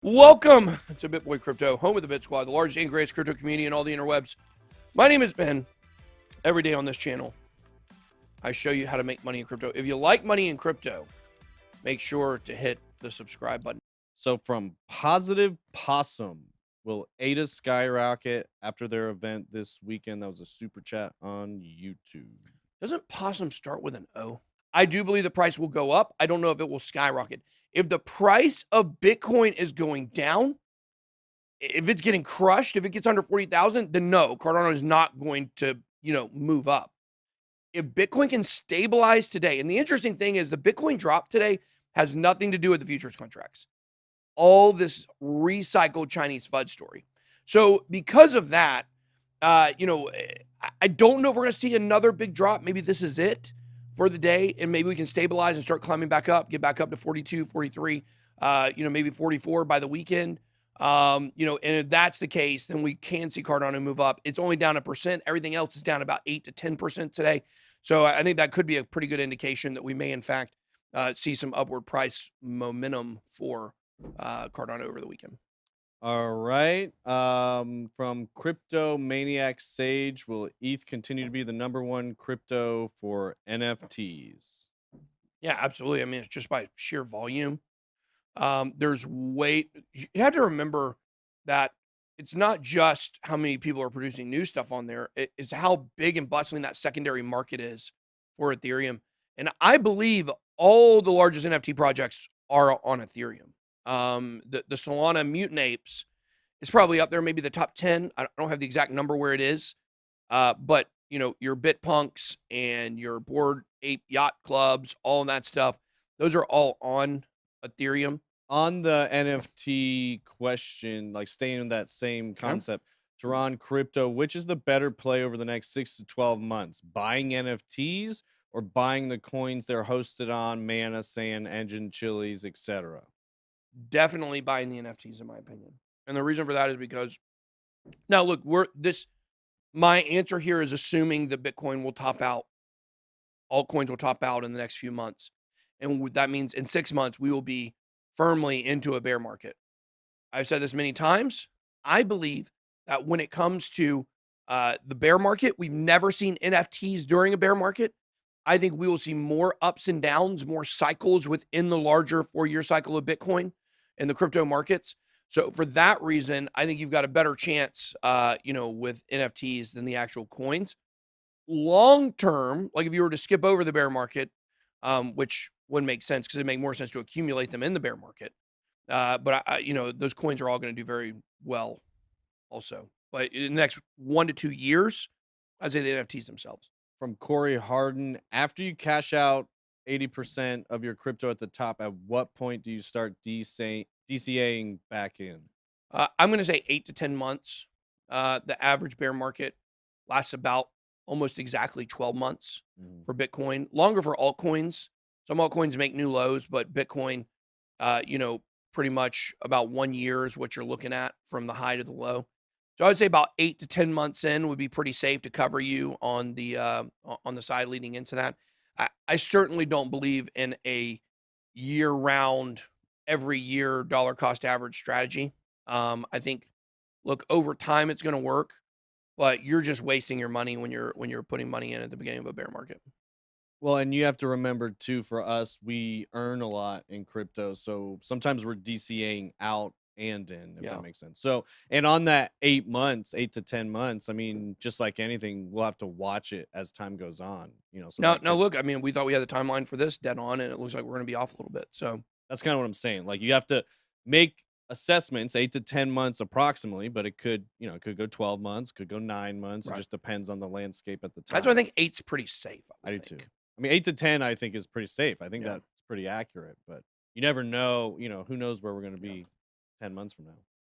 Welcome to BitBoy Crypto, home of the Bit Squad, the largest and greatest crypto community in all the interwebs. My name is Ben. Every day on this channel, I show you how to make money in crypto. If you like money in crypto, make sure to hit the subscribe button. So from Positive Possum, will ADA skyrocket after their event this weekend? That was a super chat on YouTube. Doesn't Possum start with an O? I do believe the price will go up. I don't know if it will skyrocket. If the price of Bitcoin is going down, if it's getting crushed, if it gets under 40,000, then no, Cardano is not going to, move up. If Bitcoin can stabilize today, and the interesting thing is the Bitcoin drop today has nothing to do with the futures contracts. All this recycled Chinese FUD story. So because of that, I don't know if we're going to see another big drop. Maybe this is it for the day, and maybe we can stabilize and start climbing back up, get back up to 42, 43, maybe 44 by the weekend. And if that's the case, then we can see Cardano move up. It's only down 1%. Everything else is down about 8 to 10% today. So I think that could be a pretty good indication that we may, in fact, see some upward price momentum for Cardano over the weekend. All right. From Crypto Maniac Sage, will ETH continue to be the #1 crypto for NFTs? Yeah, absolutely. I mean, it's just by sheer volume. You have to remember that it's not just how many people are producing new stuff on there. It's how big and bustling that secondary market is for Ethereum. And I believe all the largest NFT projects are on Ethereum. The Solana Mutant Apes is probably up there, maybe the top 10. I don't have the exact number where it is. But your BitPunks and your Bored Ape Yacht Clubs, all of that stuff, those are all on Ethereum. On the NFT question, like staying in that same concept, Tehran Crypto, which is the better play over the next 6 to 12 months? Buying NFTs or buying the coins they're hosted on, Mana, Sand, Engine, Chili's, etc.? Definitely buying the NFTs, in my opinion. And the reason for that is because now look, my answer here is assuming that Bitcoin will top out, altcoins will top out in the next few months. And that means in 6 months, we will be firmly into a bear market. I've said this many times. I believe that when it comes to the bear market, we've never seen NFTs during a bear market. I think we will see more ups and downs, more cycles within the larger 4-year cycle of Bitcoin and the crypto markets. So for that reason, I think you've got a better chance, with NFTs than the actual coins. Long term, like if you were to skip over the bear market, which wouldn't make sense because it'd make more sense to accumulate them in the bear market. But those coins are all going to do very well also. But in the next 1 to 2 years, I'd say the NFTs themselves. From Corey Harden, after you cash out 80% of your crypto at the top, at what point do you start DCAing back in? I'm going to say 8 to 10 months. The average bear market lasts about almost exactly 12 months for Bitcoin. Longer for altcoins. Some altcoins make new lows, but Bitcoin, pretty much about 1 year is what you're looking at from the high to the low. So I would say about 8 to 10 months in would be pretty safe to cover you on the side leading into that. I certainly don't believe in a year-round, every year dollar cost average strategy. I think, look, over time it's going to work, but you're just wasting your money when you're putting money in at the beginning of a bear market. Well, and you have to remember too, for us, we earn a lot in crypto. So sometimes we're DCAing out and in, if that makes sense. So, and on that 8 months, 8 to 10 months, I mean, just like anything, we'll have to watch it as time goes on, So Now look, I mean, we thought we had the timeline for this dead on, and it looks like we're going to be off a little bit. So that's kind of what I'm saying. Like you have to make assessments 8 to 10 months approximately, but it could go 12 months, could go 9 months. Right. It just depends on the landscape at the time. That's why I think 8's pretty safe. I do too. I mean, 8 to 10, I think is pretty safe. I think that's pretty accurate, but you never know, who knows where we're going to be 10 months from now.